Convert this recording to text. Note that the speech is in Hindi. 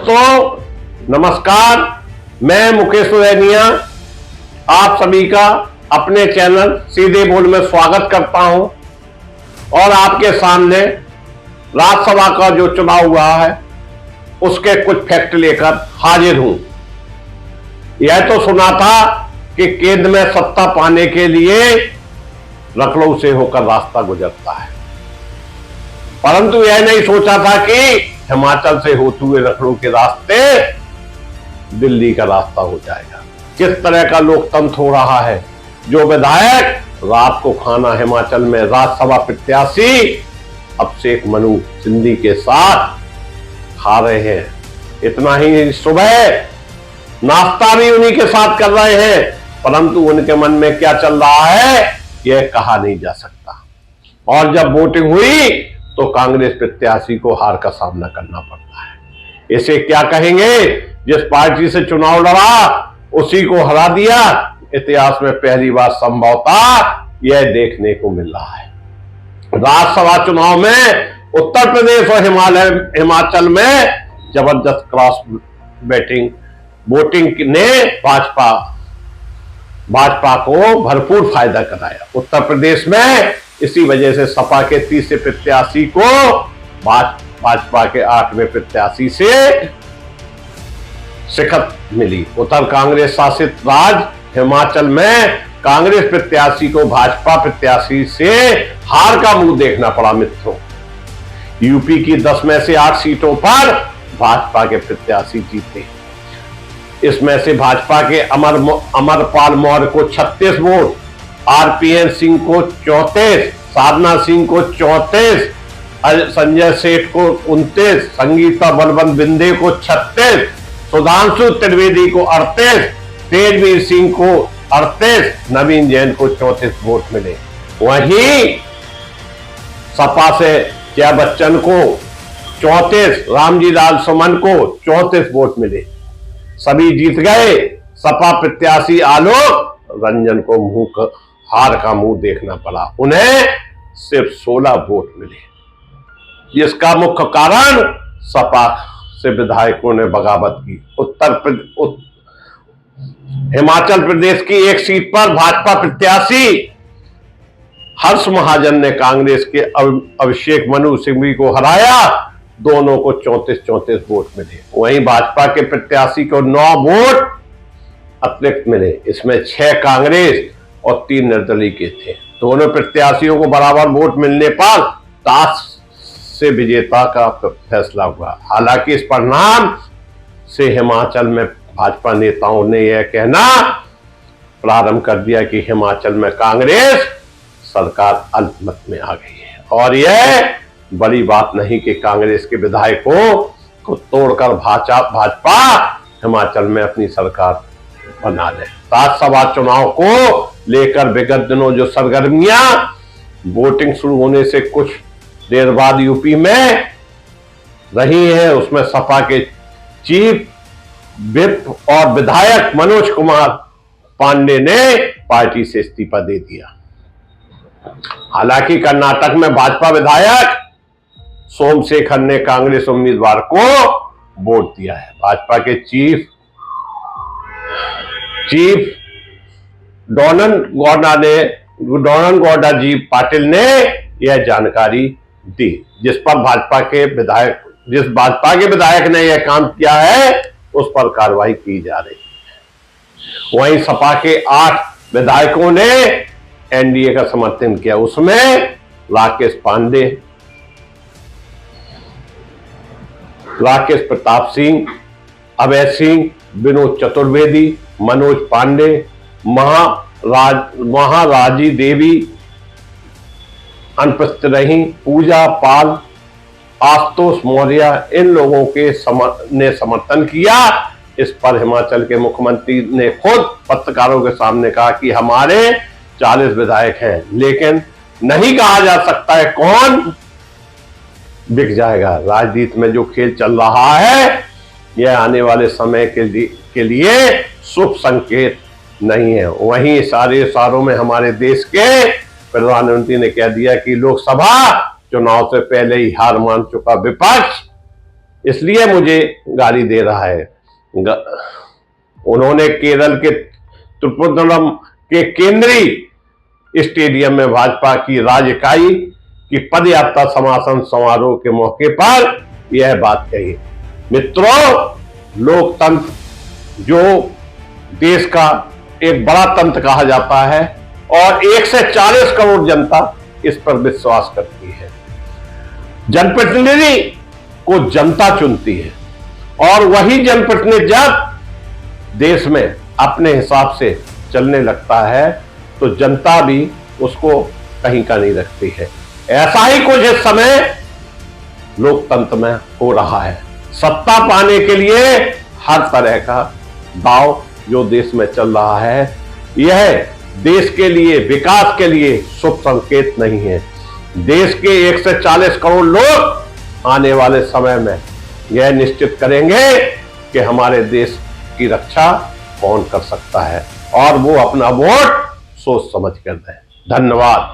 दोस्तों नमस्कार, मैं मुकेश उदैनिया आप सभी का अपने चैनल सीधे बोल में स्वागत करता हूं और आपके सामने राज्यसभा का जो चुनाव हुआ है उसके कुछ फैक्ट लेकर हाजिर हूं। यह तो सुना था कि केंद्र में सत्ता पाने के लिए लखनऊ से होकर रास्ता गुजरता है, परंतु यह नहीं सोचा था कि हिमाचल से होते हुए लखनऊ के रास्ते दिल्ली का रास्ता हो जाएगा। किस तरह का लोकतंत्र हो रहा है। जो विधायक रात को खाना हिमाचल में राज्यसभा प्रत्याशी अभिषेक मनु सिंघवी के साथ खा रहे हैं, इतना ही सुबह नाश्ता भी उन्हीं के साथ कर रहे हैं, परंतु उनके मन में क्या चल रहा है यह कहा नहीं जा सकता। और जब वोटिंग हुई तो कांग्रेस प्रत्याशी को हार का सामना करना पड़ता है। इसे क्या कहेंगे, जिस पार्टी से चुनाव लड़ा उसी को हरा दिया। इतिहास में पहली बार संभवतः यह देखने को मिल रहा है। राज्यसभा चुनाव में उत्तर प्रदेश और हिमाचल में जबरदस्त क्रॉस वोटिंग ने भाजपा को भरपूर फायदा कराया। उत्तर प्रदेश में इसी वजह से सपा के तीसरे प्रत्याशी को भाजपा के 8वें प्रत्याशी से शिकस्त मिली। उत्तर कांग्रेस शासित राज्य हिमाचल में कांग्रेस प्रत्याशी को भाजपा प्रत्याशी से हार का मुंह देखना पड़ा। मित्रों, यूपी की 10 में से 8 सीटों पर भाजपा के प्रत्याशी जीते। इसमें से भाजपा के अमरपाल मौर्य को 36 वोट, आरपीएन सिंह को 34, साधना सिंह को 34, संजय सेठ को 29, संगीता बलवंत बिंदे को 36, सुधांशु त्रिवेदी को 38, तेजवीर सिंह को 38, नवीन जैन को 34 वोट मिले। वहीं सपा से जया बच्चन को 34, रामजी लाल सुमन को 34 वोट मिले। सभी जीत गए। सपा प्रत्याशी आलोक रंजन को हार का मुंह देखना पड़ा, उन्हें सिर्फ 16 वोट मिले। इसका मुख्य कारण सपा से विधायकों ने बगावत की। हिमाचल प्रदेश की एक सीट पर भाजपा प्रत्याशी हर्ष महाजन ने कांग्रेस के अभिषेक मनु सिंघवी को हराया। दोनों को 34-34 वोट मिले। वहीं भाजपा के प्रत्याशी को 9 वोट अतिरिक्त मिले। इसमें 6 कांग्रेस और 3 निर्दलीय के थे। दोनों प्रत्याशियों को बराबर वोट मिलने पर टास से विजेता का फैसला हुआ। हालांकि इस परिणाम से हिमाचल में भाजपा नेताओं ने यह कहना प्रारंभ कर दिया कि हिमाचल में कांग्रेस सरकार अल्पमत में आ गई है। और यह बड़ी बात नहीं कि कांग्रेस के विधायकों को तोड़कर भाजपा हिमाचल में अपनी सरकार बना ले। राज्यसभा चुनाव को लेकर विगत दिनों जो सरगर्मियां वोटिंग शुरू होने से कुछ देर बाद यूपी में रही है, उसमें सपा के चीफ विप और विधायक मनोज कुमार पांडे ने पार्टी से इस्तीफा दे दिया। हालांकि कर्नाटक में भाजपा विधायक सोमशेखर ने कांग्रेस उम्मीदवार को वोट दिया है। भाजपा के चीफ डोनन गौडा जी पाटिल ने यह जानकारी दी, जिस भाजपा के विधायक ने यह काम किया है उस पर कार्रवाई की जा रही है। वहीं सपा के 8 विधायकों ने एनडीए का समर्थन किया। उसमें राकेश पांडे, राकेश प्रताप सिंह, अभय सिंह, विनोद चतुर्वेदी, मनोज पांडे, महाराजी देवी अनुपस्थित रही, पूजा पाल, आशुतोष मौर्य, इन लोगों के ने समर्थन किया। इस पर हिमाचल के मुख्यमंत्री ने खुद पत्रकारों के सामने कहा कि हमारे 40 विधायक हैं, लेकिन नहीं कहा जा सकता है कौन बिक जाएगा। राजनीति में जो खेल चल रहा है यह आने वाले समय के लिए शुभ संकेत नहीं है। वहीं सारे इशारों में हमारे देश के प्रधानमंत्री ने कह दिया कि लोकसभा चुनाव से पहले ही हार मान चुका विपक्ष इसलिए मुझे गाली दे रहा है। उन्होंने केरल के त्रिपुरम के केंद्रीय स्टेडियम में भाजपा की राज्य इकाई की पदयात्रा समापन समारोह के मौके पर यह बात कही। मित्रों, लोकतंत्र जो देश का एक बड़ा तंत्र कहा जाता है और 1 से 40 करोड़ जनता इस पर विश्वास करती है। जनप्रतिनिधि को जनता चुनती है और वही जनप्रतिनिधि जब देश में अपने हिसाब से चलने लगता है तो जनता भी उसको कहीं का नहीं रखती है। ऐसा ही कुछ इस समय लोकतंत्र में हो रहा है। सत्ता पाने के लिए हर तरह का दांव जो देश में चल रहा है, यह देश के लिए, विकास के लिए शुभ संकेत नहीं है। देश के 1 से 40 करोड़ लोग आने वाले समय में यह निश्चित करेंगे कि हमारे देश की रक्षा कौन कर सकता है और वो अपना वोट सोच समझ कर दें। धन्यवाद।